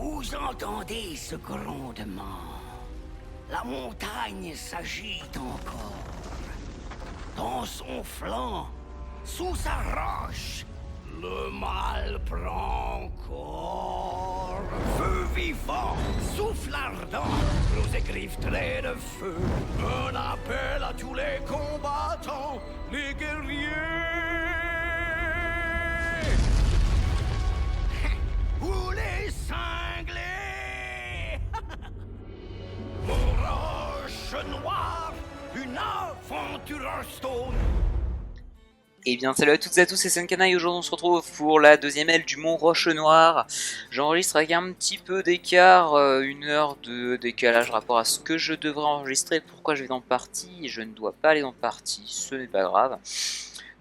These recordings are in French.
Vous entendez ce grondement? La montagne s'agite encore. Dans son flanc, sous sa roche, le mal prend corps. Feu vivant, souffle ardent, nos écrives traits de feu. Un appel à tous les combattants, les guerriers. Ou les cinglés. Mon roche noire, une aventure Hearthstone. Eh bien salut à toutes et à tous, c'est Senkana et aujourd'hui on se retrouve pour la deuxième aile du Mont Roche Noire. J'enregistre avec un petit peu d'écart, 1 heure de décalage rapport à ce que je devrais enregistrer. Pourquoi je vais dans le parti? Je ne dois pas aller dans le parti, ce n'est pas grave.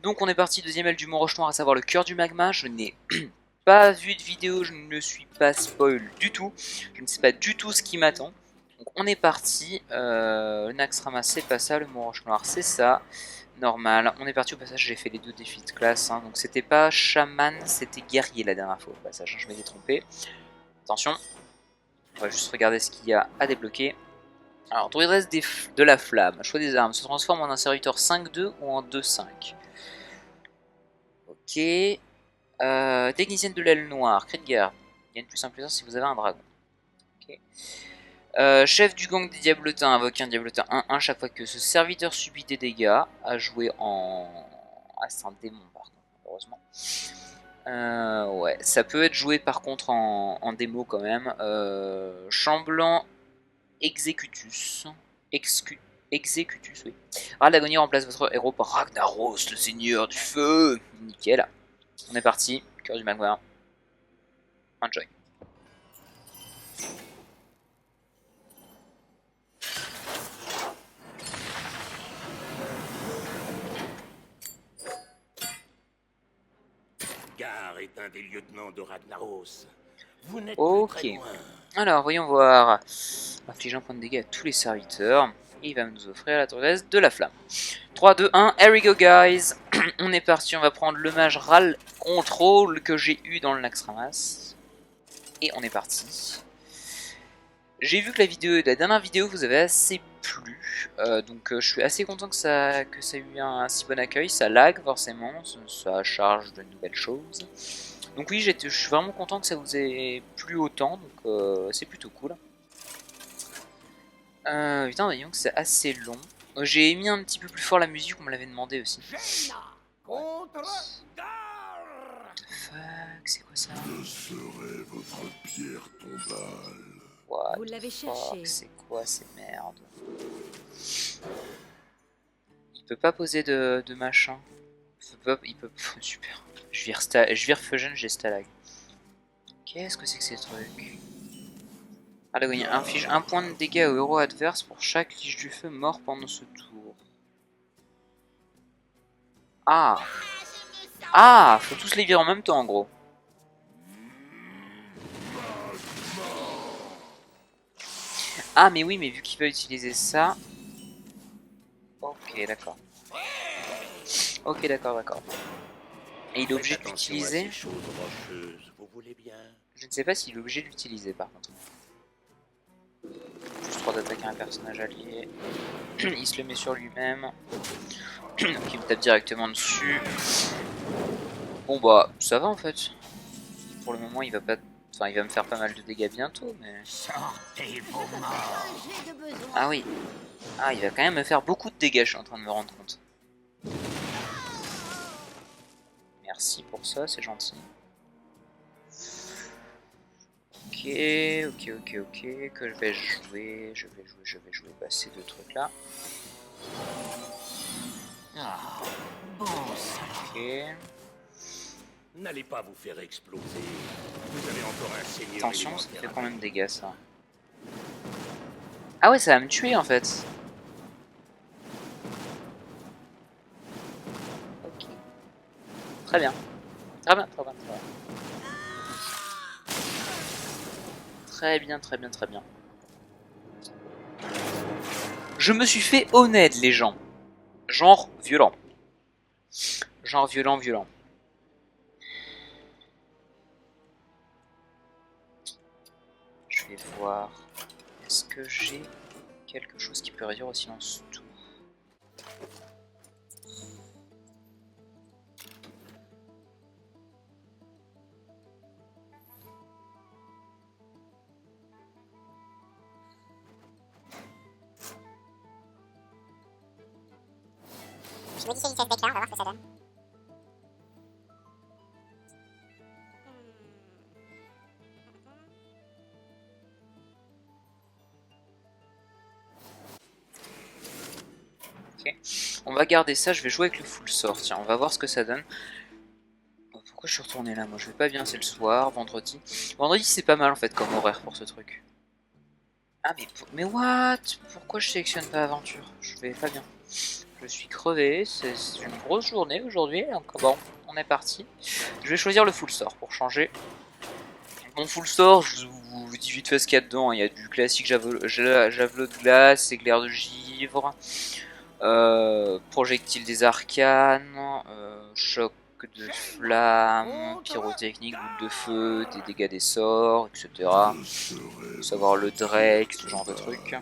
Donc on est parti, deuxième aile du Mont Roche Noire, à savoir le cœur du magma. Je n'ai pas vu de vidéo, je ne me suis pas spoil du tout. Je ne sais pas du tout ce qui m'attend. Donc on est parti, le Naxxramas c'est pas ça, le Mont Roche Noire c'est ça. Normal, on est parti au passage, j'ai fait les 2 défis de classe, hein. Donc c'était pas chaman, c'était guerrier la dernière fois au passage, hein, je m'étais trompé. Attention, on va juste regarder ce qu'il y a à débloquer. Alors, druidesse de la flamme, choix des armes, se transforme en un serviteur 5-2 ou en 2-5. Ok. Technicienne de l'aile noire, cri de guerre, gagne +1/+1 si vous avez un dragon. Ok. Chef du gang des diablotins, invoque un diablotin 1-1 chaque fois que ce serviteur subit des dégâts, à jouer en... Ah, c'est un démon par contre, malheureusement. Ouais, ça peut être joué par contre en démo quand même. Chamblant Executus. Executus, oui. Radagonir remplace votre héros par Ragnaros, le seigneur du feu. Nickel. On est parti, cœur du magma. Enjoy. Gar est un des lieutenants de Ragnaros. Vous n'êtes plus Ok. très loin. Alors, voyons voir. Inflige un point de dégâts à tous les serviteurs. Et il va nous offrir la druidesse de la flamme. 3, 2, 1, here we go guys. On est parti, on va prendre le mage Ral Control que j'ai eu dans le Naxxramas. Et on est parti. J'ai vu que la dernière vidéo vous avait assez plu. Donc je suis assez content que ça ait eu un si bon accueil. Ça lag forcément, ça charge de nouvelles choses. Donc oui, je suis vraiment content que ça vous ait plu autant, donc c'est plutôt cool. Putain, voyons que c'est assez long. J'ai mis un petit peu plus fort la musique, on me l'avait demandé aussi. Contre Gar. Fuck, c'est quoi ça? Je serai votre pierre tombale. What Vous l'avez the cherché. fuck, c'est quoi ces merdes? Il peut pas poser de machin. Il peut... Super. Je vire Fusion, j'ai Stalag. Qu'est-ce que c'est que ces trucs? Radagonir inflige 1 point de dégâts au héros adverse pour chaque liche du feu mort pendant ce tour. Ah! Ah! Faut tous les virer en même temps en gros. Ah mais oui, mais vu qu'il va utiliser ça... Ok, d'accord. Ok, d'accord. Et il est obligé de l'utiliser. Je ne sais pas s'il est obligé de l'utiliser par contre. Plus 3 d'attaquer un personnage allié. Il se le met sur lui-même. Donc il me tape directement dessus. Bon bah, ça va en fait. Pour le moment il va pas... Enfin il va me faire pas mal de dégâts bientôt, mais... Sortez vos morts. J'ai de besoin. Ah oui. Ah, il va quand même me faire beaucoup de dégâts, je suis en train de me rendre compte. Merci pour ça, c'est gentil. Ok, que je vais jouer, je vais jouer bah, ces 2 trucs là. Ah, bon sang. Ok. N'allez pas vous faire exploser. Vous avez encore un seigneur. Attention, ça fait quand même de dégâts ça. Ah ouais, ça va me tuer en fait. Ok. Très bien. Très bien. Je me suis fait honnête les gens. Genre violent. Violent. de voir. Est-ce que j'ai quelque chose qui peut réduire au silence tout? Je modifie la vitesse d'écran, on va voir ce que ça donne. Ok. On va garder ça, je vais jouer avec le full sort. Tiens, on va voir ce que ça donne. Pourquoi je suis retourné là? Moi je vais pas bien, c'est le soir, vendredi. Vendredi c'est pas mal en fait comme horaire pour ce truc. Ah mais what? Pourquoi je sélectionne pas aventure? Je vais pas bien. Je suis crevé, c'est une grosse journée aujourd'hui, donc bon, on est parti. Je vais choisir le full sort pour changer. Mon full sort, je vous dis vite fait ce qu'il y a dedans. Il y a du classique javelot de glace, éclair de givre, projectile des arcanes, choc de flamme, pyrotechnique, boule de feu, des dégâts des sorts, etc. Faut savoir le Drake, ce genre de truc.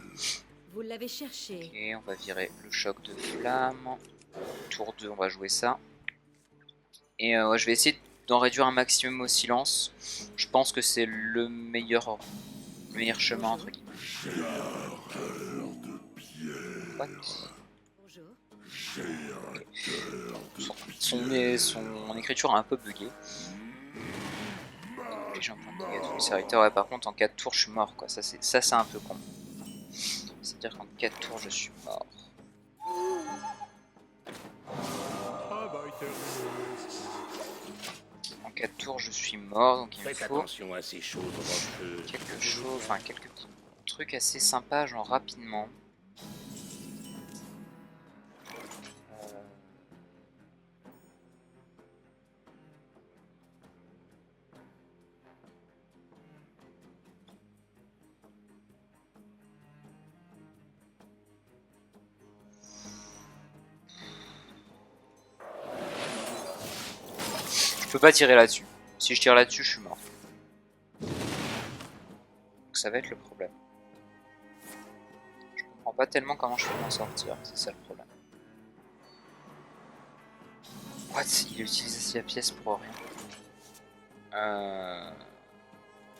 Vous l'avez cherché. Ok, on va virer le choc de flamme. Tour 2, on va jouer ça. Et je vais essayer d'en réduire un maximum au silence. Je pense que c'est le meilleur chemin entre guillemets. What? Bonjour. Son écriture a un peu bugué. J'ai un point de dégâts tous les serviteurs. Ouais, par contre en 4 tours je suis mort quoi. Ça c'est un peu con. C'est-à-dire qu'en 4 tours je suis mort. En 4 tours je suis mort, donc il me Faites faut attention à ces choses rocheuses. quelque chose, enfin quelques petits trucs assez sympas, genre rapidement. Je peux pas tirer là-dessus. Si je tire là-dessus, je suis mort. Donc ça va être le problème. Je comprends pas tellement comment je peux m'en sortir, c'est ça le problème. What? Il a utilisé la pièce pour rien.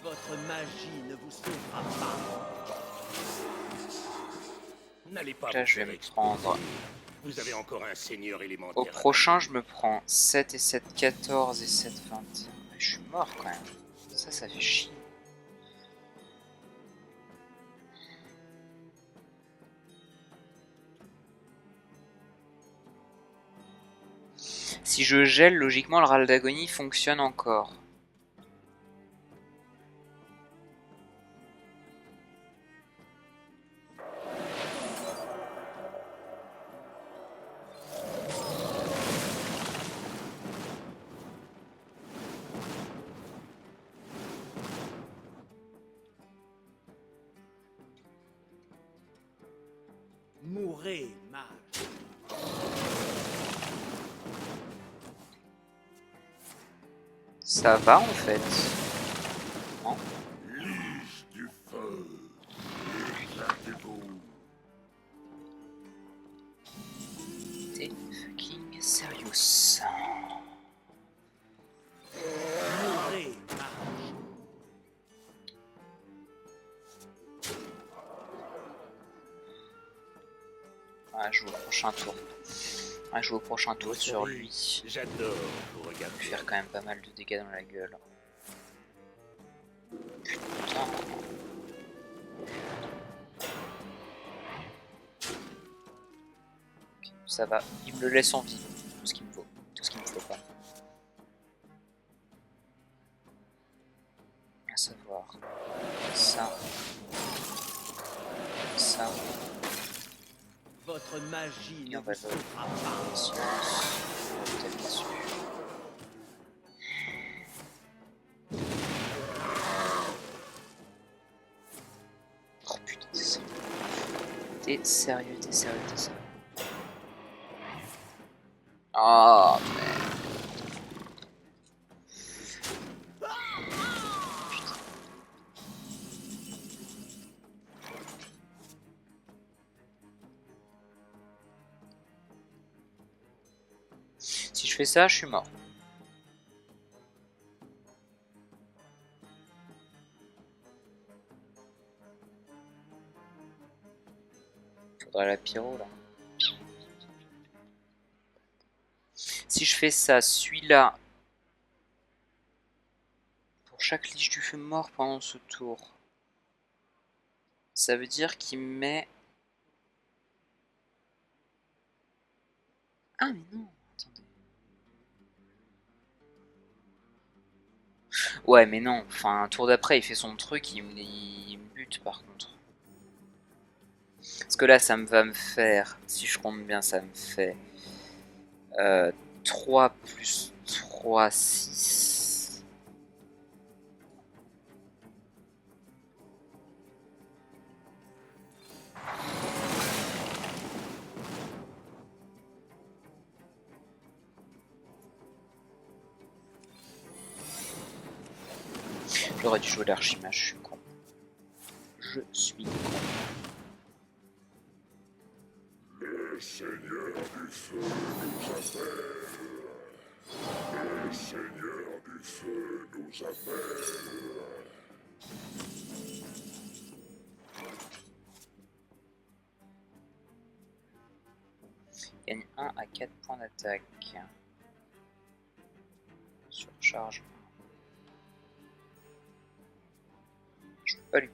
Votre magie ne vous sauvera pas. N'allez pas Là vous je vais faire me exploser. prendre... Vous avez encore un seigneur élémentaire. Au prochain je me prends 7 et 7, 14 et 7, 21. Je suis mort quand même. Ça fait chier. Si je gèle, logiquement le râle d'agonie fonctionne encore. Mourez, mage. Ça va en fait. Non? Liche du feu. Éclatez-vous. T'es fucking serious. Mourez, mage. Ouais, je joue au prochain tour. Ouais, je joue au prochain tour Vous sur savez, lui. J'adore vous Je vais regarder. faire quand même pas mal de dégâts dans la gueule. Putain. Ok, ça va, il me le laisse en vie, tout ce qu'il me faut, tout ce qu'il me faut pas. À savoir, ça, ça, Votre magie et ne on va vous sauvera pas. le silence, taper dessus. Oh putain, c'est sérieux. T'es sérieux, t'es sérieux, t'es sérieux. Oh merde. Putain. Si je fais ça, je suis mort. Faudrait la pyro là. Si je fais ça, celui-là, pour chaque liche du feu mort pendant ce tour, ça veut dire qu'il met... Ah mais non, attendez. Ouais mais non, enfin un tour d'après il fait son truc, il me bute par contre. Parce que là ça va me faire, si je compte bien ça me fait 3 plus 3, 6. J'aurais dû jouer l'archimage, je suis con. Je suis con. Le Seigneur du Feu nous appelle. Le Seigneur du Feu nous appelle. Gagne 1 à 4 points d'attaque. Surcharge. Je peux pas lui.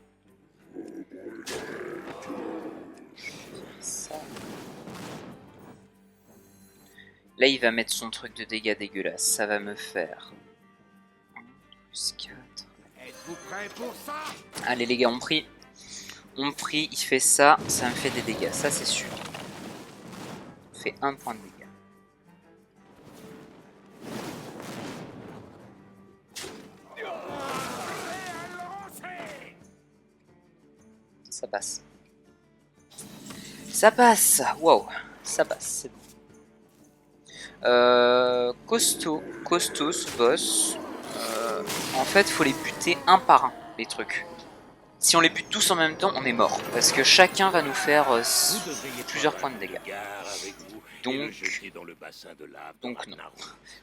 Ça. Là, il va mettre son truc de dégâts dégueulasse. Ça va me faire 1 plus 4. Êtes-vous prêts pour ça? Allez, les gars, on prie. On prie, il fait ça. Ça me fait des dégâts. Ça, c'est sûr. Il fait 1 point de dégâts. Ça passe. Ça passe. Wow. Ça passe, c'est bon. Costaud ce boss. En fait, faut les buter un par un, les trucs. Si on les bute tous en même temps, on est mort. Parce que chacun va nous faire plusieurs points de dégâts. Donc non.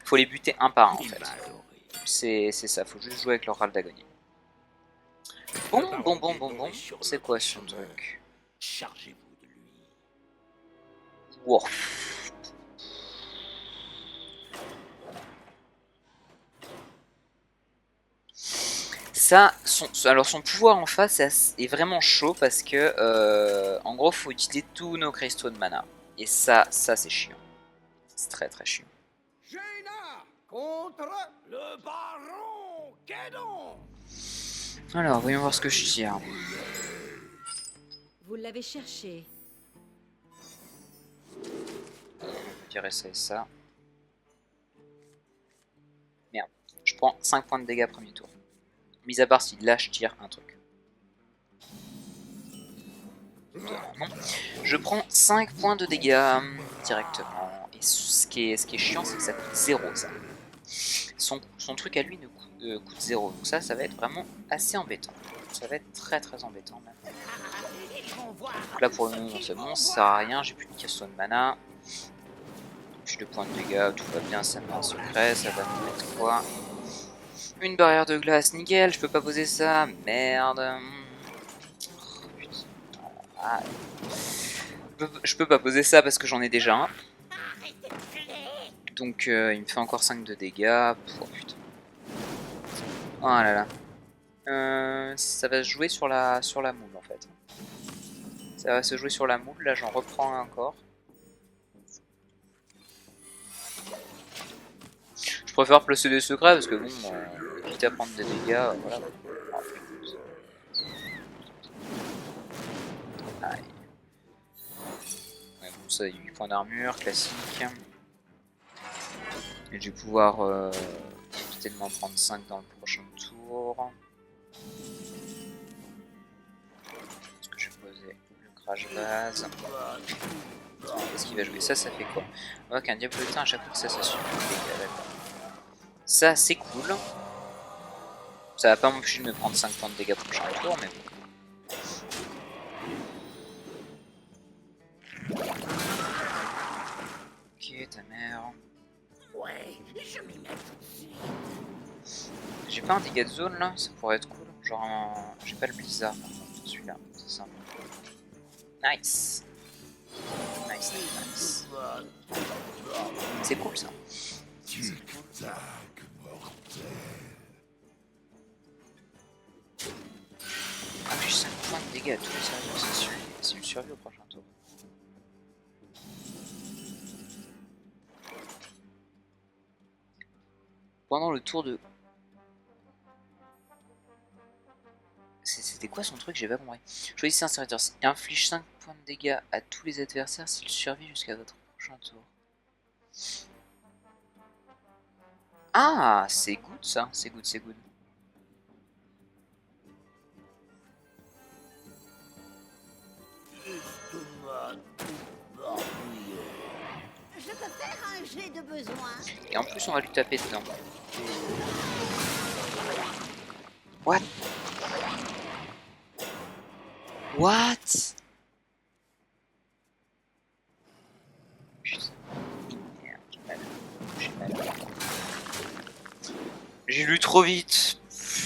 Faut les buter un par un, en fait. C'est ça, faut juste jouer avec leur râle d'agonie. Bon. C'est quoi ce truc? Chargez-vous de lui. Wow. Ça, alors son pouvoir en face est vraiment chaud parce que en gros faut utiliser tous nos cristaux de mana. Et ça c'est chiant. C'est très chiant. Jaina contre le baron Guédon. Alors voyons voir ce que je tire. Vous l'avez cherché. On va virer ça et ça. Merde. Je prends 5 points de dégâts premier tour. Mis à part si là je tire un truc. Non. Je prends 5 points de dégâts directement. Et ce qui est chiant, c'est que ça coûte 0 ça. Son truc à lui ne coûte 0. Donc ça va être vraiment assez embêtant. Ça va être très embêtant même. Donc là pour le moment c'est bon, ça sert à rien, j'ai plus de question de mana. Puis le point de dégâts, tout va bien, ça met un secret, ça va nous mettre quoi? Une barrière de glace, nickel, je peux pas poser ça, merde. Oh, putain. Ah. Je peux pas poser ça parce que j'en ai déjà un. Donc il me fait encore 5 de dégâts. Oh putain. Oh là là. Ça va se jouer sur la moule en fait. Ça va se jouer sur la moule, là j'en reprends un encore. Je préfère placer des secrets parce que bon, quitte à prendre des dégâts, voilà. Aïe. Ouais, bon, ça, 8 points d'armure, classique. Et je vais pouvoir éviter de m'en prendre 5 dans le prochain tour. Est-ce que je vais poser le crash base? Qu'est-ce qu'il va jouer? Ça fait quoi? On voit qu'un diablotin à chaque fois que ça suffit. Ça c'est cool. Ça va pas m'empêcher de me prendre 5 points de dégâts prochain tour, mais bon. Ok, ta mère. Ouais, je m'y mets tout de suite. J'ai pas un dégât de zone là, ça pourrait être cool. Genre, j'ai pas le blizzard par contre, celui-là, c'est ça. Nice. Nice, nice, nice. C'est cool ça. Tic-tac, mortel. Ah, plus 5 points de dégâts à tous les adversaires si tu survis au prochain tour. Pendant le tour de... C'était quoi son truc? J'ai pas compris. Choisissez un serviteur. Inflige 5 points de dégâts à tous les adversaires s'il survit jusqu'à votre prochain tour. Ah, c'est good ça. C'est good, c'est good. Je peux faire un jet de besoin. Et en plus, on va lui taper dedans. What? What? Putain. Merde, j'ai mal. J'ai lu trop vite.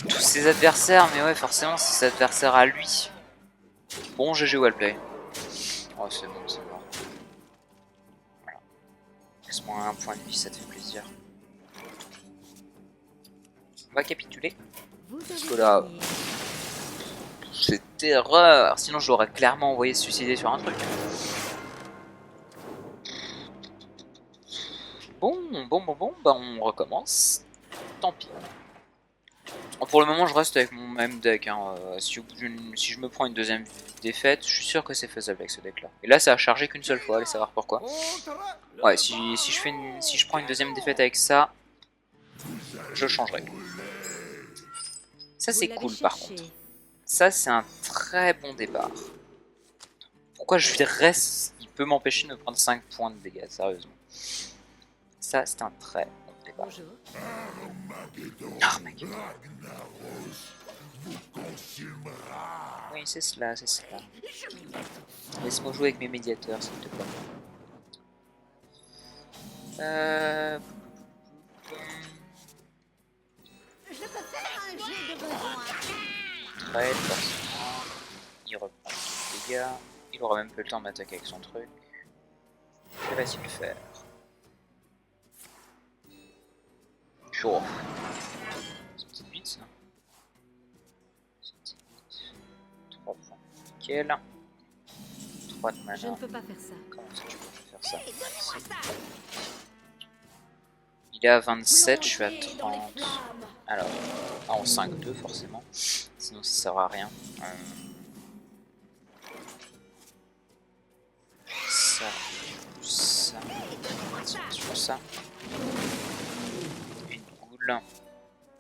Tous ses adversaires, mais ouais, forcément, c'est ses adversaires à lui. Bon, GG Wallplay. Oh, c'est bon, c'est bon. Voilà. Laisse-moi un point de vie, ça te fait plaisir. On va capituler. Vous Parce avez que là, gagné. c'est erreur. Sinon, je l'aurais clairement envoyé se suicider sur un truc. Bon, bah on recommence. Tant pis. Bon, pour le moment, je reste avec mon même deck. Hein. Si je me prends une deuxième défaite, je suis sûr que c'est faisable avec ce deck-là. Et là, ça a chargé qu'une seule fois, allez savoir pourquoi. Ouais, si je prends une deuxième défaite avec ça, je changerai. Ça, Vous c'est l'avez cool par cherché. contre. Ça, c'est un très bon départ. Pourquoi je reste? Il peut m'empêcher de me prendre 5 points de dégâts, sérieusement. Ça, c'est un très bon départ. Bonjour. Armageddon. Ragnaros vous consumera. Oui, c'est cela, c'est cela. Laisse-moi jouer avec mes médiateurs, s'il te plaît. Je peux faire un jet de besoin. Trade, forcément. Il reprend des dégâts. Il aura même pas le temps de m'attaquer avec son truc. Que va-t-il faire? Chaud. C'est une petite bite ça. C'est une petite bite. 3 points. Nickel. 3 de mana. Je ne peux pas faire ça. Comment ça tu peux faire ça? Merci. Il est à 27, je suis à 30. Alors, en 5-2 forcément. Sinon ça sert à rien. Ça, ça, sur ça. Une goule.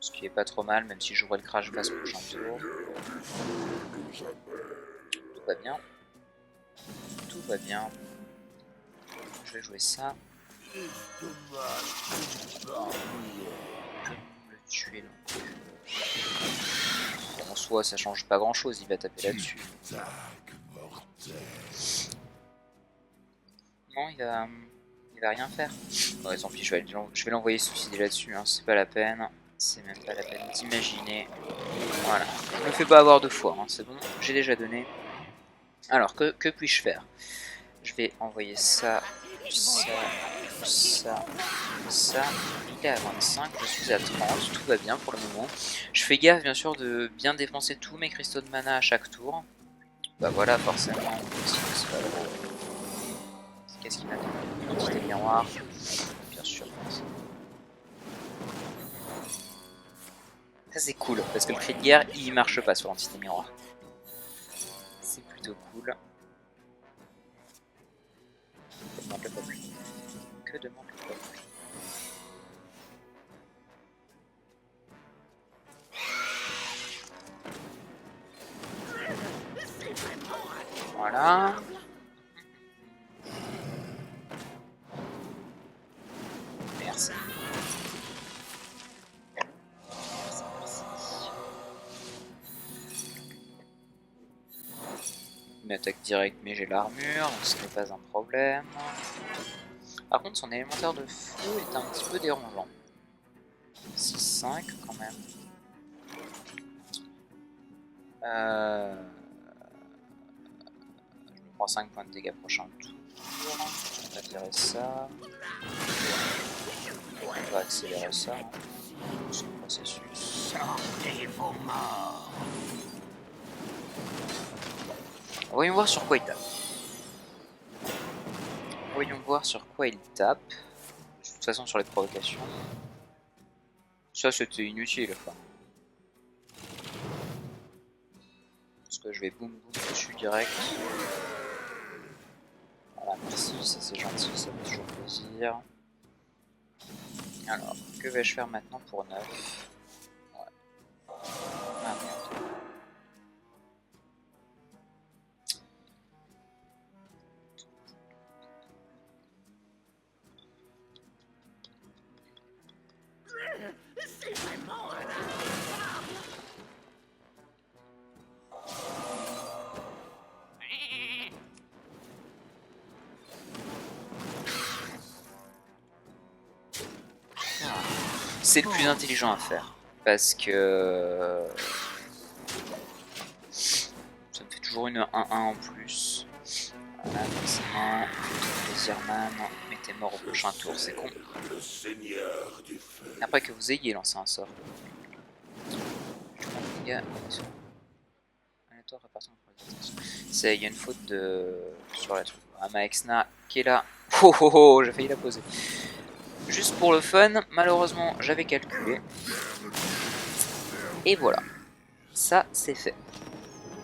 Ce qui est pas trop mal, même si j'aurai le crash blast prochain tour. Tout va bien. Tout va bien. Je vais jouer ça. Je vais le tuer donc. Bon, en soi, ça change pas grand chose, il va taper là-dessus. Tic-tac, mortel. Non, il va rien faire. Ouais, tant pis, je vais l'envoyer se suicider là-dessus, hein. C'est pas la peine. C'est même pas la peine d'imaginer. Voilà. Je me fais pas avoir 2 fois, hein. C'est bon, j'ai déjà donné. Alors, que puis-je faire? Je vais envoyer ça, ça, ça, ça. Il est à 25, je suis à 30, tout va bien pour le moment. Je fais gaffe bien sûr de bien dépenser tous mes cristaux de mana à chaque tour. Bah voilà, forcément. C'est pas drôle. Qu'est-ce qui m'attend? Une entité miroir. Bien sûr. Ça c'est cool, parce que le cri de guerre il marche pas sur l'entité miroir. C'est plutôt cool. Que demande le peuple? Que demande le peuple? Voilà. Merci. Une attaque directe, mais j'ai l'armure, donc ce n'est pas un problème. Par contre, son élémentaire de feu est un petit peu dérangeant. 6-5 quand même. Je me prends 5 points de dégâts prochain tour. On va virer ça. On va accélérer ça. C'est le processus. Sortez vos morts. Voyons voir sur quoi il tape. Voyons voir sur quoi il tape. De toute façon, sur les provocations. Ça, c'était inutile. Enfin. Parce que je vais boum boum dessus direct. Voilà, merci, ça c'est gentil, ça fait toujours plaisir. Alors, que vais-je faire maintenant pour 9? Ouais. Ah merde. C'est vraiment un... C'est le plus intelligent à faire. Parce que... ça me fait toujours une 1-1 en plus. Voilà, forcément. Plaisir man. Mais t'es mort au prochain tour, c'est con. Le seigneur du feu. Après que vous ayez lancé un sort. Il y a une faute de... sur la truc. Ah, ma Exna qui est là. Oh oh oh, j'ai failli la poser. Juste pour le fun, malheureusement j'avais calculé. Et voilà. Ça c'est fait.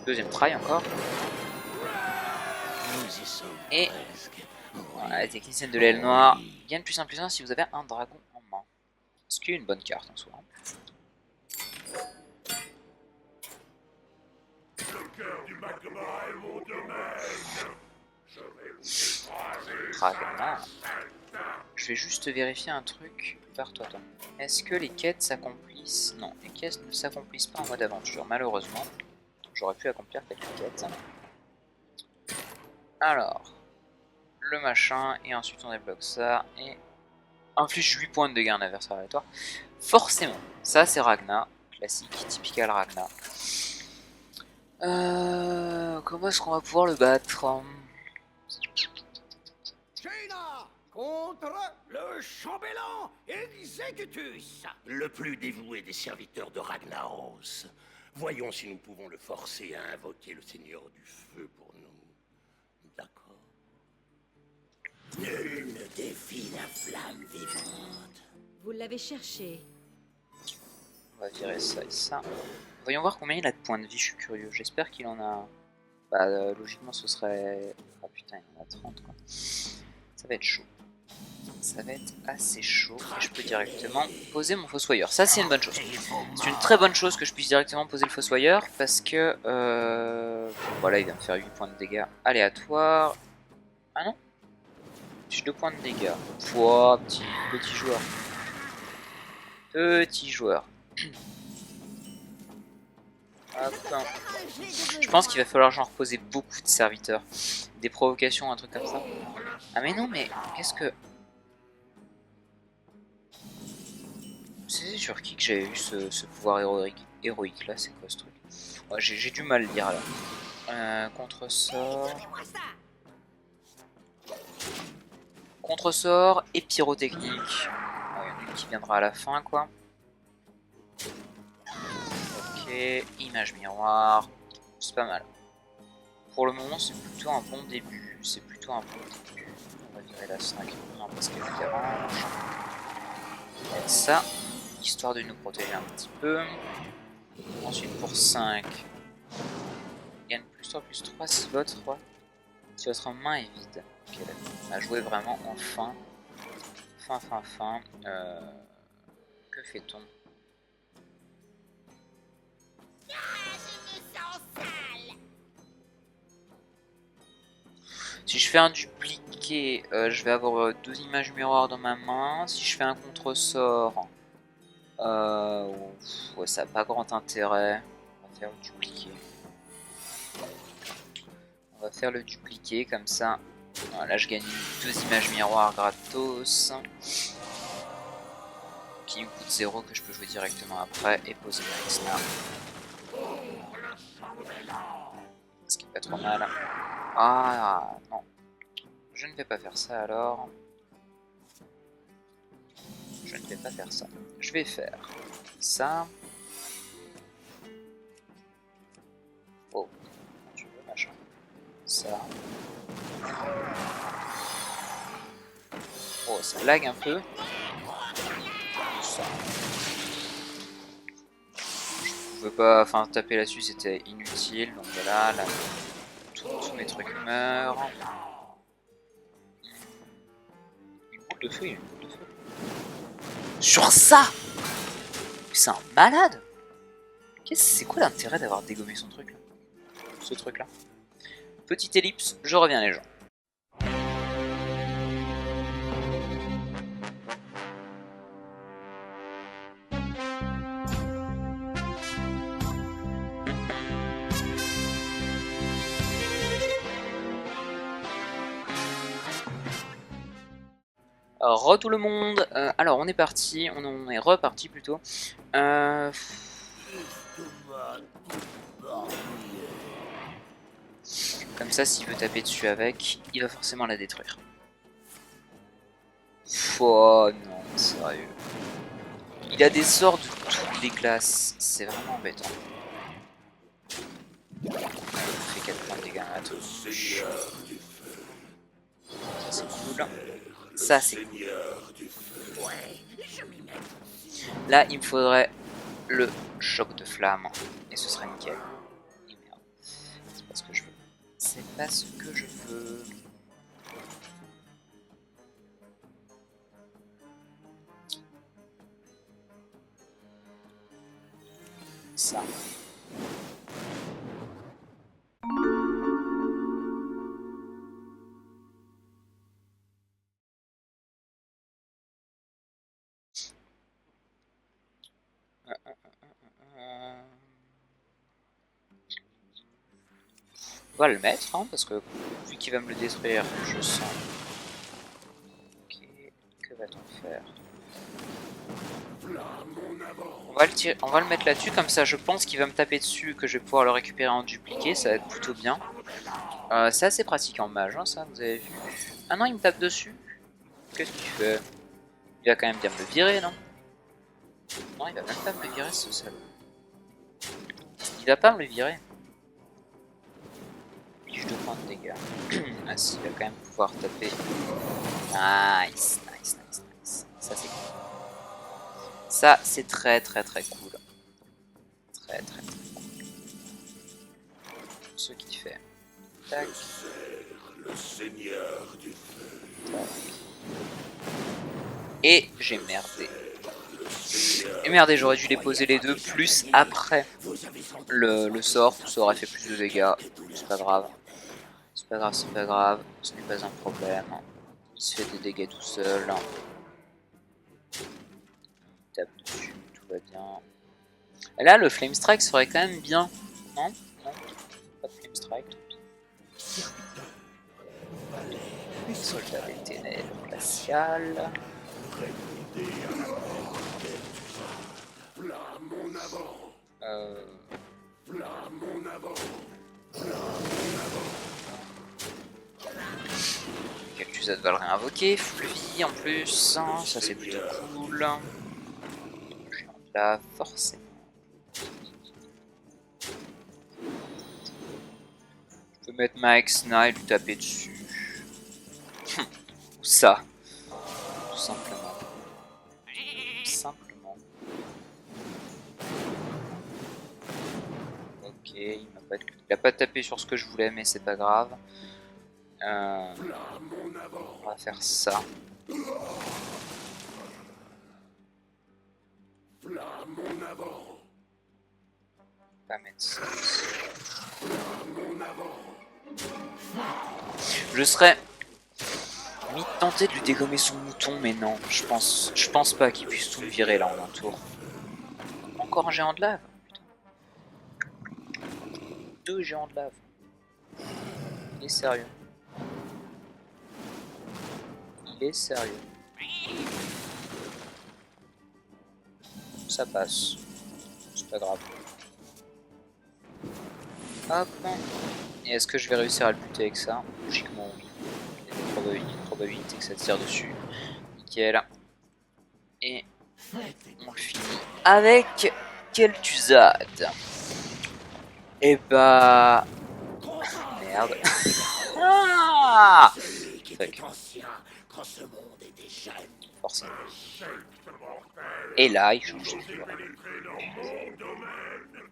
Deuxième try encore. Nous y sommes Et presque. voilà, la technicienne de l'aile noire gagne +1/+1 si vous avez un dragon en main. Ce qui est une bonne carte en soi. Le cœur du magma est mon domaine. Je vais vous écraser. Ragnar. Je vais juste vérifier un truc par toi. Est-ce que les quêtes s'accomplissent? Non, les quêtes ne s'accomplissent pas en mode aventure, malheureusement. J'aurais pu accomplir quelques quêtes. Alors, le machin, et ensuite on débloque ça, et inflige 8 points de dégâts à un adversaire aléatoire. Forcément, ça c'est Ragnar, classique, typical Ragnar. Comment est-ce qu'on va pouvoir le battre? Jaina contre le chambellan Executus. Le plus dévoué des serviteurs de Ragnaros. Voyons si nous pouvons le forcer à invoquer le Seigneur du Feu pour nous. D'accord. Nul ne défie la flamme vivante. Vous l'avez cherché. On va virer ça et ça. Voyons voir combien il a de points de vie, je suis curieux. J'espère qu'il en a... Bah, logiquement ce serait... Ah putain, il en a 30 quoi. Ça va être chaud. Ça va être assez chaud. Et je peux directement poser mon fossoyeur. Ça c'est une bonne chose. C'est une très bonne chose que je puisse directement poser le fossoyeur. Parce que... Voilà, il va me faire 8 points de dégâts aléatoires. Ah non, j'ai 2 points de dégâts. Pouah, petit joueur. Petit joueur. Hop. Je pense qu'il va falloir genre poser beaucoup de serviteurs. Des provocations, un truc comme ça. Ah mais non, mais qu'est-ce que... C'est sur qui que j'avais eu ce pouvoir héroïque là, c'est quoi ce truc? Ouais, j'ai du mal à lire là. Contre-sort... Contre-sort et pyrotechnique. Ouais, il y en a une qui viendra à la fin quoi. Ok, image miroir. C'est pas mal. Pour le moment c'est plutôt un bon début. C'est plutôt un bon début. On va virer la 5 parce qu'elle nous dérange. Et ça, histoire de nous protéger un petit peu. Ensuite pour 5. Gagne +3/+3 si votre main est vide. Ok, on a joué vraiment en fin. Fin. Que fait-on? Si je fais un dupliqué, je vais avoir 2 images miroirs dans ma main. Si je fais un contre-sort, ouais, ça n'a pas grand intérêt. On va faire le dupliqué. On va faire le dupliqué comme ça. Voilà, je gagne 2 images miroirs gratos. Qui me coûte 0 que je peux jouer directement après et poser ma Exna. Ce qui est pas trop mal. Ah non. Je ne vais pas faire ça alors. Je ne vais pas faire ça. Je vais faire ça. Oh, tu veux machin. Ça. Oh, ça lag un peu. Ça. Je pouvais pas, enfin taper là-dessus c'était inutile, donc voilà, là, tous mes trucs meurent. Une boule de feu, il y a une boule de feu. Sur ça! C'est un malade! C'est quoi l'intérêt d'avoir dégommé son truc là? Ce truc là. Petite ellipse, je reviens les gens. Re tout le monde, alors on est parti, on est reparti plutôt. Comme ça, s'il veut taper dessus avec, il va forcément la détruire. Oh non, sérieux. Il a des sorts de toutes les classes, c'est vraiment embêtant. Il fait 4 points de dégâts à tous. Ça c'est cool. Ça c'est cool. Là, il me faudrait le choc de flamme. Et ce serait nickel. Et merde. C'est pas ce que je veux. C'est pas ce que je veux. Ça. On va le mettre, hein, parce que vu qu'il va me le détruire, je sens. Ok, que va-t-on faire? On va le mettre là-dessus, comme ça je pense qu'il va me taper dessus, que je vais pouvoir le récupérer en dupliqué, ça va être plutôt bien. C'est assez pratique en mage, hein, ça, vous avez vu. Ah non, il me tape dessus. Qu'est-ce qu'il fait? Il va quand même bien me le virer, non? Non, il va même pas me le virer, ce salaud. Il va pas me le virer. Pige de points de dégâts. Ah si, il va quand même pouvoir taper. Nice, nice, nice, nice. Ça c'est cool. Ça c'est très très très cool. Très très très cool. Ce qui fait. Tac. Le Seigneur du feu. Et j'ai merdé. Et merdé, j'aurais dû les poser les deux plus après le sort. Ça aurait fait plus de dégâts. C'est pas grave. C'est pas grave, c'est pas grave. Ce n'est pas un problème. Il se fait des dégâts tout seul. Il tape dessus, tout va bien. Et là, le Flame Strike serait quand même bien. Non? Non? Pas de Flame Strike, tant pis. Soldat des ténèbres glaciales. Cactus va le réinvoquer, full vie en plus, hein, ça c'est plutôt cool. Je rentre là, forcément. Je peux mettre ma Exna et lui taper dessus. Ou ça, tout simplement. Simplement. Ok, il a pas tapé sur ce que je voulais, mais c'est pas grave. On va faire ça. On va mettre ça. Je serais tenté de lui dégommer son mouton, mais non, je pense pas qu'il puisse tout me virer là en un tour. Encore un géant de lave. Putain. 2 géants de lave. Il est sérieux. Ok, sérieux. Ça passe. C'est pas grave. Hop. Et est-ce que je vais réussir à le buter avec ça? Logiquement oui. Il y a une probabilité que ça tire dessus. Nickel. Et on le finit avec Kel'Thuzad. Et bah... Merde. Ah, Celui qui était ancien quand ce monde était jeune. forcément. Et là, il change de figure. Pénétrer dans mon domaine.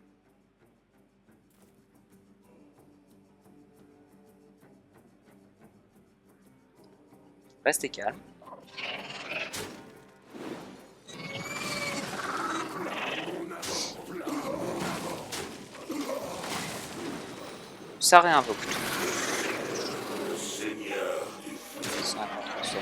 Restez calme. Ça réinvoque tout. Ça invoque ça.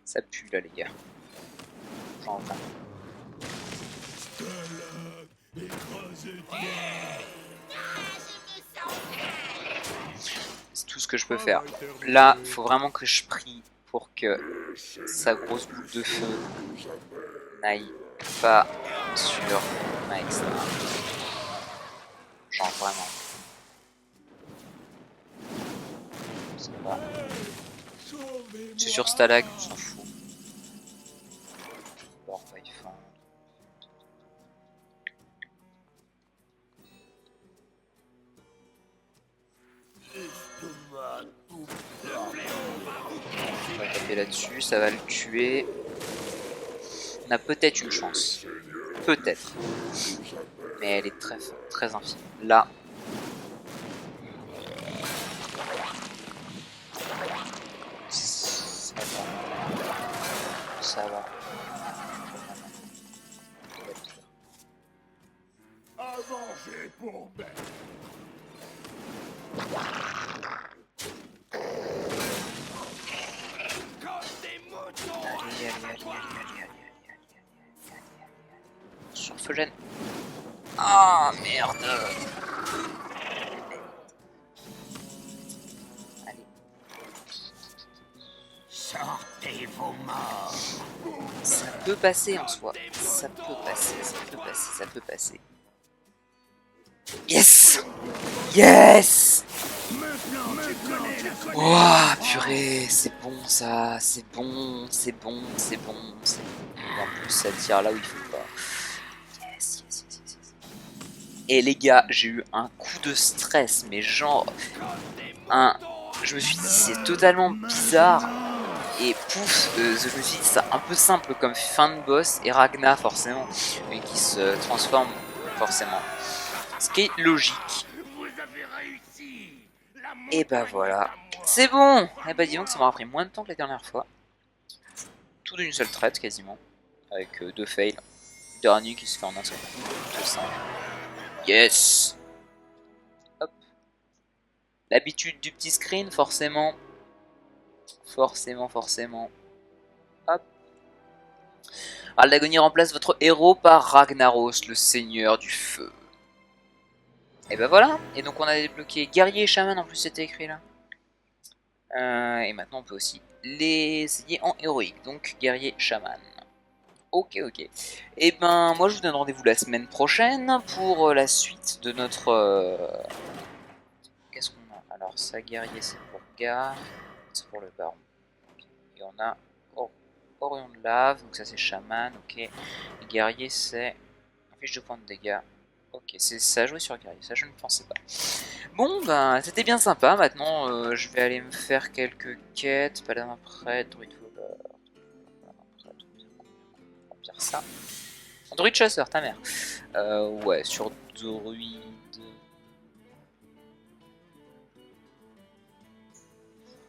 Ça pue là les gars. J'entends. C'est tout ce que je peux faire. Là, faut vraiment que je prie pour que sa grosse boule de feu n'aille pas sur ma extra. Genre vraiment. Ça va. C'est sur Stalag, on s'en fout. Bon, on va y fendre. On va taper là-dessus, ça va le tuer. On a peut-être une chance. Peut-être. Mais elle est très infime. Là. Ça va. Avancez pour bête. Surfogène. Ah merde. Allez. Sortez vos morts. Ça peut passer en soi. Ça peut passer, ça peut passer, ça peut passer. Yes! Yes! Ouah, purée, c'est bon ça, c'est bon, c'est bon, c'est bon, c'est bon. En plus, ça tire là où il faut pas. Yes, yes, yes, yes, yes. Et les gars, j'ai eu un coup de stress, mais genre, je me suis dit, c'est totalement bizarre. Et pouf, je me suis dit, c'est un peu simple comme fin de boss, et Ragna forcément, et qui se transforme forcément. Ce qui est logique. Vous avez réussi. Et bah voilà, c'est bon. Et bah dis donc, ça m'aura pris moins de temps que la dernière fois. Tout d'une seule traite quasiment, avec 2 fails. Dernier qui se fait en un seul coup, tout simple. Yes. Hop. L'habitude du petit screen, forcément. Forcément. Hop. Ald'Agonie remplace votre héros par Ragnaros, le seigneur du feu. Et ben voilà. Et donc on a débloqué guerrier et chaman, en plus c'était écrit là. Et maintenant on peut aussi les essayer en héroïque. Donc guerrier chaman. Ok. Et ben moi je vous donne rendez-vous la semaine prochaine pour la suite de notre... Qu'est-ce qu'on a? Alors ça, guerrier c'est pour Gar, c'est pour le baron. Et on a Orion de lave, donc ça c'est chaman, ok. Et guerrier c'est fiche de points de dégâts. Ok, ça a joué sur guerrier, ça je ne pensais pas. Bon ben c'était bien sympa, maintenant je vais aller me faire quelques quêtes, paladin prêtre, druide voleur. Remplir ça. Druide chasseur, ta mère. Ouais, sur druide.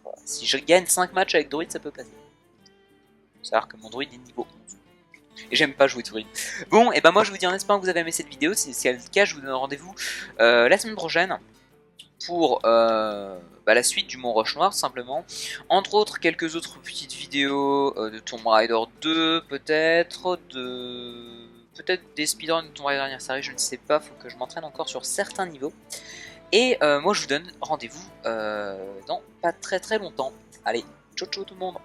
Voilà. Si je gagne 5 matchs avec druide, ça peut passer. C'est-à-dire que mon druide est niveau 11. Et j'aime pas jouer druide. Bon, et ben moi je vous dis en espérant que vous avez aimé cette vidéo. Si c'est le cas, je vous donne rendez-vous la semaine prochaine pour la suite du Mont Roche Noir, tout simplement. Entre autres, quelques autres petites vidéos de Tomb Raider 2, peut-être des speedruns de Tomb Raider Anniversary, je ne sais pas, faut que je m'entraîne encore sur certains niveaux. Et moi je vous donne rendez-vous dans pas très longtemps. Allez, ciao ciao tout le monde.